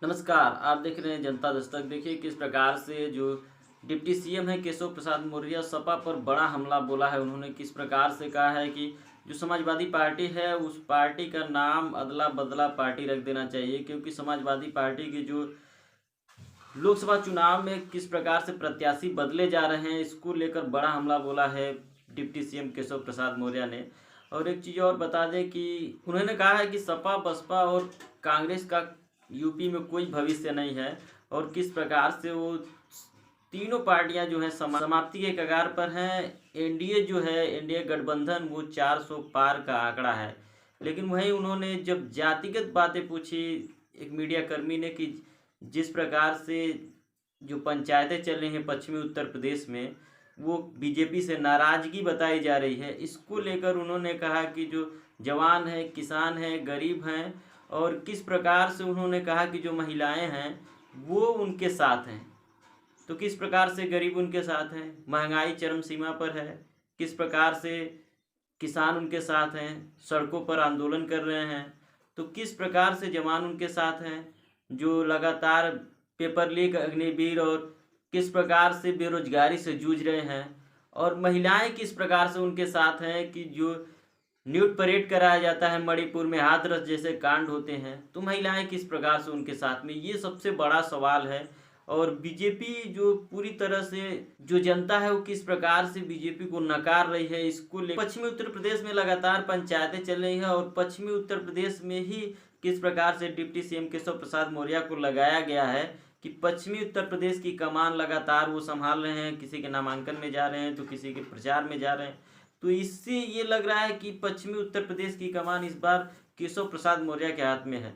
नमस्कार, आप देख रहे हैं जनता दस्तक। देखिए किस प्रकार से जो डिप्टी सीएम है केशव प्रसाद मौर्य सपा पर बड़ा हमला बोला है। उन्होंने किस प्रकार से कहा है कि जो समाजवादी पार्टी है उस पार्टी का नाम अदला बदला पार्टी रख देना चाहिए, क्योंकि समाजवादी पार्टी के जो लोकसभा चुनाव में किस प्रकार से प्रत्याशी बदले जा रहे हैं, इसको लेकर बड़ा हमला बोला है डिप्टी सीएम केशव प्रसाद मौर्य ने। और एक चीज़ और बता दें कि उन्होंने कहा है कि सपा बसपा और कांग्रेस का यूपी में कोई भविष्य नहीं है, और किस प्रकार से वो तीनों पार्टियां जो हैं समाप्ति के कगार पर हैं। एनडीए जो है, एनडीए गठबंधन, वो 400 पार का आंकड़ा है। लेकिन वहीं उन्होंने जब जातिगत बातें पूछी एक मीडिया कर्मी ने कि जिस प्रकार से जो पंचायतें चल रही हैं पश्चिमी उत्तर प्रदेश में, वो बीजेपी से नाराजगी बताई जा रही है। इसको लेकर उन्होंने कहा कि जो जवान है, किसान है, गरीब हैं, और किस प्रकार से उन्होंने कहा कि जो महिलाएं हैं वो उनके साथ हैं। तो किस प्रकार से गरीब उनके साथ हैं, महंगाई चरम सीमा पर है, किस प्रकार से किसान उनके साथ हैं, सड़कों पर आंदोलन कर रहे हैं, तो किस प्रकार से जवान उनके साथ हैं जो लगातार पेपर लीक, अग्निवीर, और किस प्रकार से बेरोजगारी से जूझ रहे हैं, और महिलाएं किस प्रकार से उनके साथ हैं कि जो न्यूड परेड कराया जाता है मणिपुर में, हाथरस जैसे कांड होते हैं, तो महिलाएं किस प्रकार से उनके साथ में, ये सबसे बड़ा सवाल है। और बीजेपी जो पूरी तरह से जो जनता है वो किस प्रकार से बीजेपी को नकार रही है, इसको ले पश्चिमी उत्तर प्रदेश में लगातार पंचायतें चल रही हैं, और पश्चिमी उत्तर प्रदेश में ही किस प्रकार से डिप्टी सीएम केशव प्रसाद मौर्य को लगाया गया है कि पश्चिमी उत्तर प्रदेश की कमान लगातार वो संभाल रहे हैं। किसी के नामांकन में जा रहे हैं तो किसी के प्रचार में जा रहे हैं, तो इससे ये लग रहा है कि पश्चिमी उत्तर प्रदेश की कमान इस बार केशव प्रसाद मौर्य के हाथ में है।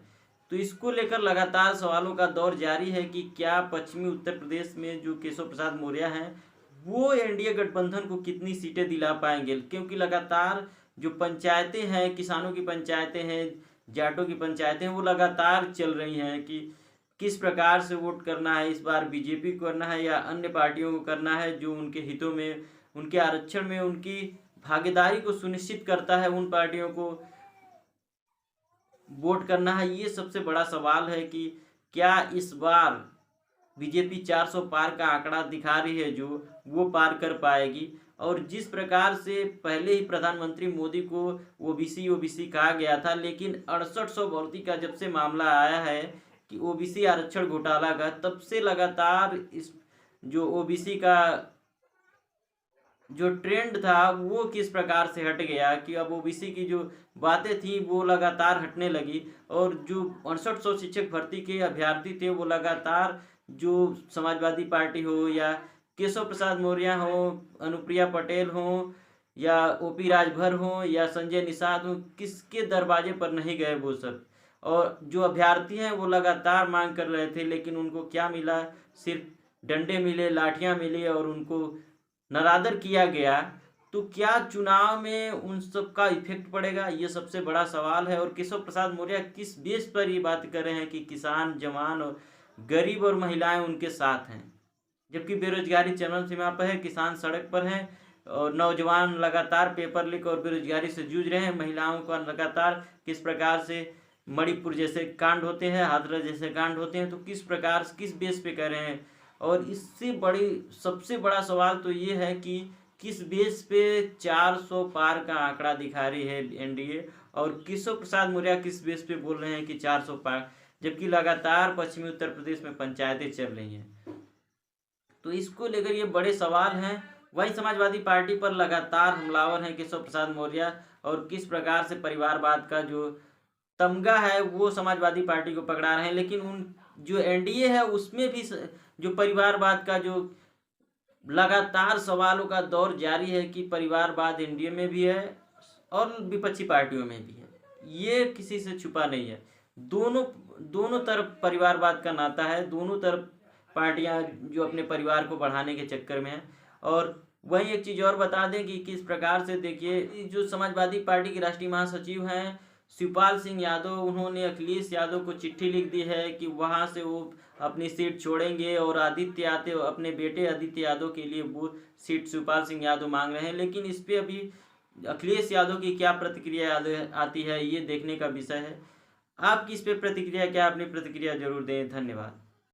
तो इसको लेकर लगातार सवालों का दौर जारी है कि क्या पश्चिमी उत्तर प्रदेश में जो केशव प्रसाद मौर्य हैं वो एनडीए गठबंधन को कितनी सीटें दिला पाएंगे, क्योंकि लगातार जो पंचायतें हैं, किसानों की पंचायतें हैं, जाटों की पंचायतें हैं, वो लगातार चल रही हैं कि किस प्रकार से वोट करना है, इस बार बीजेपी को करना है या अन्य पार्टियों को करना है जो उनके हितों में, उनके आरक्षण में उनकी भागीदारी को सुनिश्चित करता है, उन पार्टियों को वोट करना है। ये सबसे बड़ा सवाल है कि क्या इस बार बीजेपी 400 पार का आंकड़ा दिखा रही है जो वो पार कर पाएगी। और जिस प्रकार से पहले ही प्रधानमंत्री मोदी को ओबीसी ओबीसी कहा गया था, लेकिन 6800 भर्ती का जब से मामला आया है कि ओबीसी आरक्षण घोटाला का, तब से लगातार इस जो ओबीसी का जो ट्रेंड था वो किस प्रकार से हट गया कि अब ओबीसी की जो बातें थी वो लगातार हटने लगी, और जो 6800 शिक्षक भर्ती के अभ्यर्थी थे वो लगातार जो समाजवादी पार्टी हो या केशव प्रसाद मौर्य हो, अनुप्रिया पटेल हो या ओपी राजभर हो या संजय निषाद हो, किसके दरवाजे पर नहीं गए वो सब। और जो अभ्यर्थी हैं वो लगातार मांग कर रहे थे, लेकिन उनको क्या मिला, सिर्फ डंडे मिले, लाठियां मिली, और उनको नरादर किया गया। तो क्या चुनाव में उन सब का इफेक्ट पड़ेगा, ये सबसे बड़ा सवाल है। और केशव प्रसाद मौर्य किस बेस पर ये बात कर रहे हैं कि किसान, जवान और गरीब और महिलाएं उनके साथ हैं, जबकि बेरोजगारी चरम सीमा पर है, किसान सड़क पर हैं, और नौजवान लगातार पेपर लीक और बेरोजगारी से जूझ रहे हैं। महिलाओं का लगातार किस प्रकार से मणिपुर जैसे कांड होते हैं, हाथरस जैसे कांड होते हैं, तो किस प्रकार से किस बेस पे कर रहे हैं। और इससे बड़ी सबसे बड़ा सवाल तो ये है कि किस बेस पे 400 पार का आंकड़ा दिखा रही है एनडीए, और केशव प्रसाद मौर्य किस बेस पे बोल रहे हैं कि 400 पार, जबकि लगातार पश्चिमी उत्तर प्रदेश में पंचायतें चल रही हैं। तो इसको लेकर ये बड़े सवाल हैं। वही समाजवादी पार्टी पर लगातार हमलावर हैं केशव प्रसाद मौर्य, और किस प्रकार से परिवारवाद का जो तमगा है वो समाजवादी पार्टी को पकड़ा रहे हैं। लेकिन उन जो एनडीए है उसमें भी जो परिवारवाद का जो लगातार सवालों का दौर जारी है कि परिवारवाद एनडीए में भी है और विपक्षी पार्टियों में भी है, ये किसी से छुपा नहीं है। दोनों दोनों तरफ परिवारवाद का नाता है, दोनों तरफ पार्टियां जो अपने परिवार को बढ़ाने के चक्कर में है। और वहीं एक चीज़ और बता दें कि किस प्रकार से, देखिए जो समाजवादी पार्टी के राष्ट्रीय महासचिव हैं शिवपाल सिंह यादव, उन्होंने अखिलेश यादव को चिट्ठी लिख दी है कि वहां से वो अपनी सीट छोड़ेंगे, और आदित्य यादव, अपने बेटे आदित्य यादव के लिए वो सीट शिवपाल सिंह यादव मांग रहे हैं। लेकिन इस पर अभी अखिलेश यादव की क्या प्रतिक्रिया आती है ये देखने का विषय है। आपकी इस पे प्रतिक्रिया क्या? अपनी प्रतिक्रिया जरूर दें। धन्यवाद।